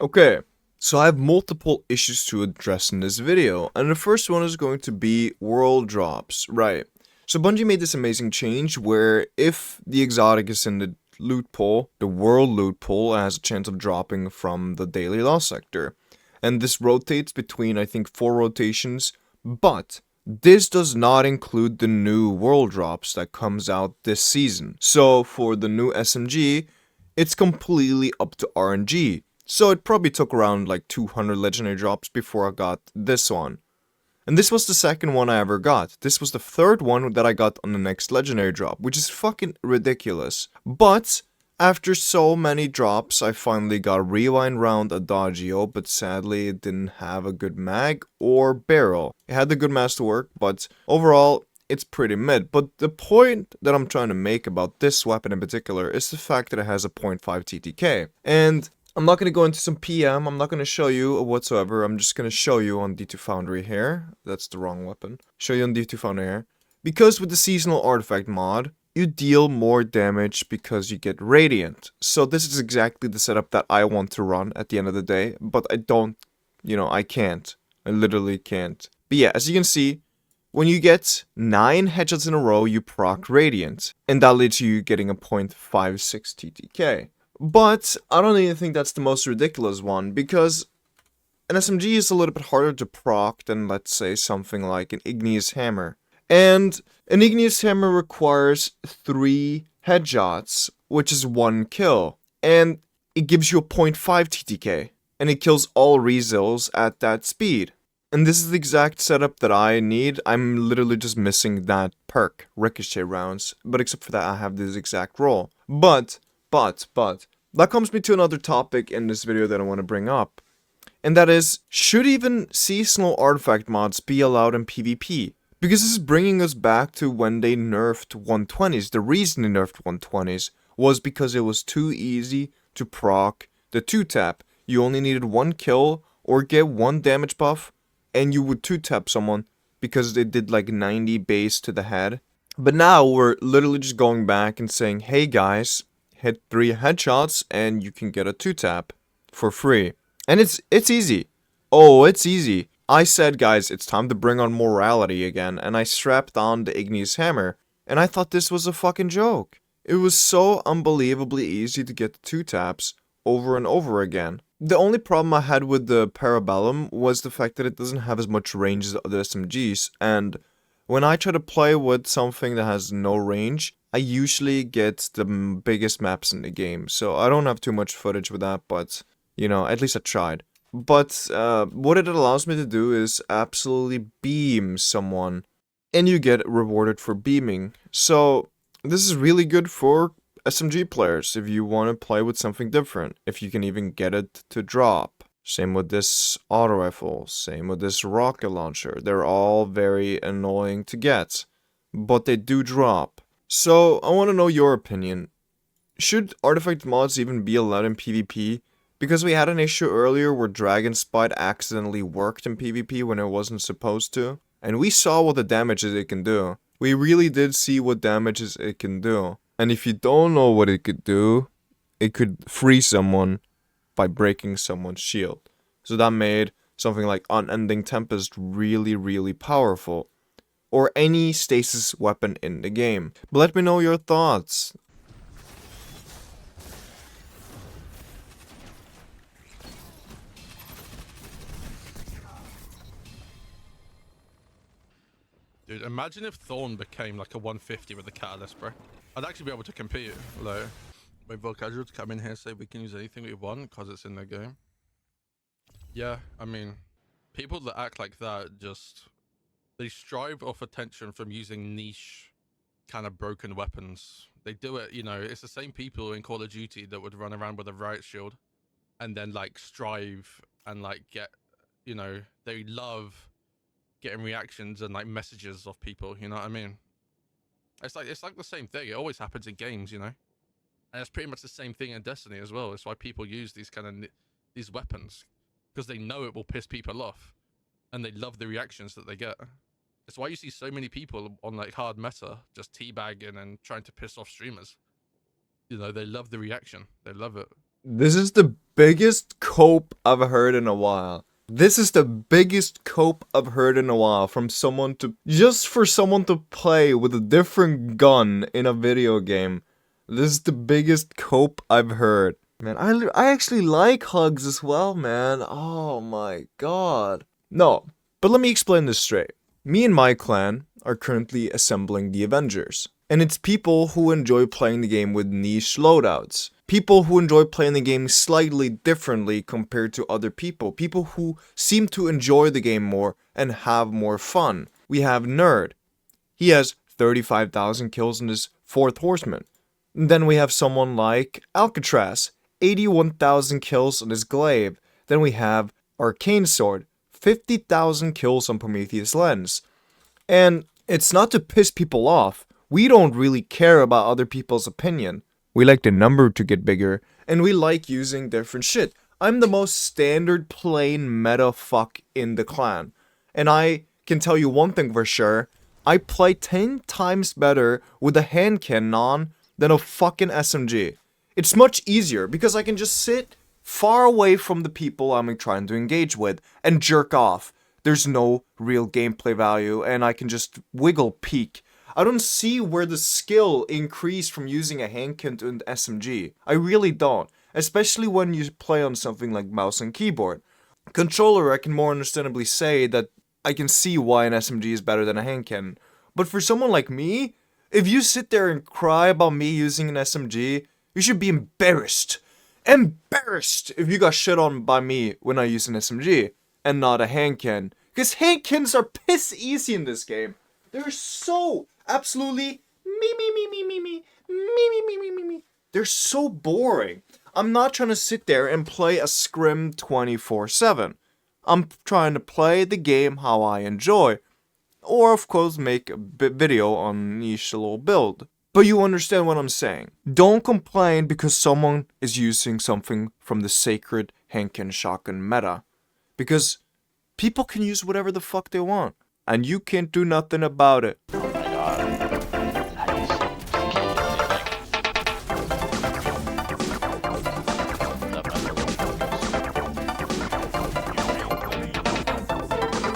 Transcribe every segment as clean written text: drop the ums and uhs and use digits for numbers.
Okay, so I have multiple issues to address in this video, and the first one is going to be world drops, right? So Bungie made this amazing change where if the exotic is in the loot pool, the world loot pool has a chance of dropping from the daily loss sector. And this rotates between, I think, 4 rotations, but this does not include the new world drops that comes out this season. So for the new SMG, it's completely up to RNG. So it probably took around like 200 legendary drops before I got this one. And this was the second one I ever got. This was the third one that I got on the next legendary drop, which is fucking ridiculous. But after so many drops, I finally got a rewind round Adagio, but sadly it didn't have a good mag or barrel. It had the good master work, but overall, it's pretty mid. But the point that I'm trying to make about this weapon in particular is the fact that it has a 0.5 TTK. And I'm not going to go into some PM, I'm not going to show you whatsoever, I'm just going to show you on D2 Foundry here. That's the wrong weapon. Show you on D2 Foundry here. Because with the seasonal artifact mod, you deal more damage because you get radiant. So this is exactly the setup that I want to run at the end of the day, but I don't, I can't. I literally can't. But yeah, as you can see, when you get 9 headshots in a row, you proc radiant, and that leads to you getting a 0.56 TTK. But I don't even think that's the most ridiculous one, because an SMG is a little bit harder to proc than, let's say, something like an Igneous Hammer. And an Igneous Hammer requires 3 headshots, which is 1 kill. And it gives you a 0.5 TTK, and it kills all rezills at that speed. And this is the exact setup that I need. I'm literally just missing that perk, ricochet rounds. But except for that, I have this exact roll. But, that comes me to another topic in this video that I want to bring up. And that is, should even seasonal artifact mods be allowed in PvP? Because this is bringing us back to when they nerfed 120s. The reason they nerfed 120s was because it was too easy to proc the 2-tap. You only needed 1 kill or get 1 damage buff, and you would 2-tap someone because they did like 90 base to the head. But now we're literally just going back and saying, hey guys, hit 3 headshots and you can get a 2-tap for free. And it's easy. Oh, it's easy. I said, guys, it's time to bring on morality again, and I strapped on the Igneous Hammer, and I thought this was a fucking joke. It was so unbelievably easy to get the 2-taps over and over again. The only problem I had with the Parabellum was the fact that it doesn't have as much range as other SMGs, and when I try to play with something that has no range, I usually get the biggest maps in the game, so I don't have too much footage with that, but, at least I tried. But what it allows me to do is absolutely beam someone, and you get rewarded for beaming. So this is really good for SMG players if you want to play with something different, if you can even get it to drop. Same with this auto rifle, same with this rocket launcher. They're all very annoying to get, but they do drop. So I want to know your opinion. Should artifact mods even be allowed in PvP? Because we had an issue earlier where Dragon Spite accidentally worked in PvP when it wasn't supposed to. And we saw what the damages it can do. We really did see what damages it can do. And if you don't know what it could do, it could free someone by breaking someone's shield. So that made something like Unending Tempest really, really powerful. Or any stasis weapon in the game. But let me know your thoughts. Dude, imagine if Thorn became like a 150 with a catalyst, bro. I'd actually be able to compete. Like, wait for casual to come in here, say we can use anything we want because it's in the game. Yeah, I mean, people that act like that they strive off attention from using niche kind of broken weapons. They do it, it's the same people in Call of Duty that would run around with a riot shield and then like strive and like get, they love getting reactions and like messages of people, you know what I mean? It's like the same thing. It always happens in games, and it's pretty much the same thing in Destiny as well. It's why people use these kind of these weapons, because they know it will piss people off and they love the reactions that they get. It's why you see so many people on like hard meta just teabagging and trying to piss off streamers. They love the reaction. They love it. This is the biggest cope I've heard in a while. This is the biggest cope I've heard in a while from someone to just for someone to play with a different gun in a video game. This is the biggest cope I've heard. Man, I actually like hugs as well, man. Oh my god. No, but let me explain this straight. Me and my clan are currently assembling the Avengers. And it's people who enjoy playing the game with niche loadouts. People who enjoy playing the game slightly differently compared to other people. People who seem to enjoy the game more and have more fun. We have Nerd. He has 35,000 kills in his 4th Horseman. And then we have someone like Alcatraz. 81,000 kills on his Glaive. Then we have Arcane Sword. 50,000 kills on Prometheus Lens. And it's not to piss people off. We don't really care about other people's opinion. We like the number to get bigger, and we like using different shit. I'm the most standard plain meta fuck in the clan. And I can tell you one thing for sure. I play 10 times better with a hand cannon than a fucking SMG. It's much easier because I can just sit far away from the people I'm trying to engage with and jerk off. There's no real gameplay value, and I can just wiggle peek. I don't see where the skill increased from using a handgun to an SMG. I really don't. Especially when you play on something like mouse and keyboard. Controller, I can more understandably say that I can see why an SMG is better than a handgun. But for someone like me, if you sit there and cry about me using an SMG, you should be embarrassed. Embarrassed if you got shit on by me when I use an SMG and not a handgun. Because handguns are piss easy in this game. They're so absolutely me. They're so boring. I'm not trying to sit there and play a scrim 24/7. I'm trying to play the game how I enjoy. Or of course make a video on niche little build. But you understand what I'm saying. Don't complain because someone is using something from the sacred handgun shotgun meta. Because people can use whatever the fuck they want. And you can't do nothing about it. Oh my god.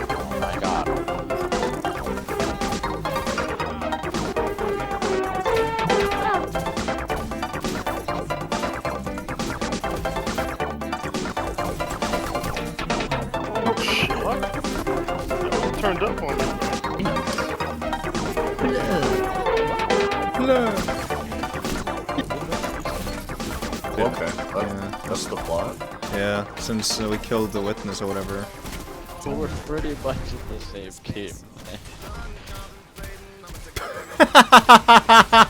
Oh my god. Oh shit. What? Turned up on me. Okay, Yeah. that's the plot. Yeah, since we killed the witness or whatever. But we're pretty much in the same game, man.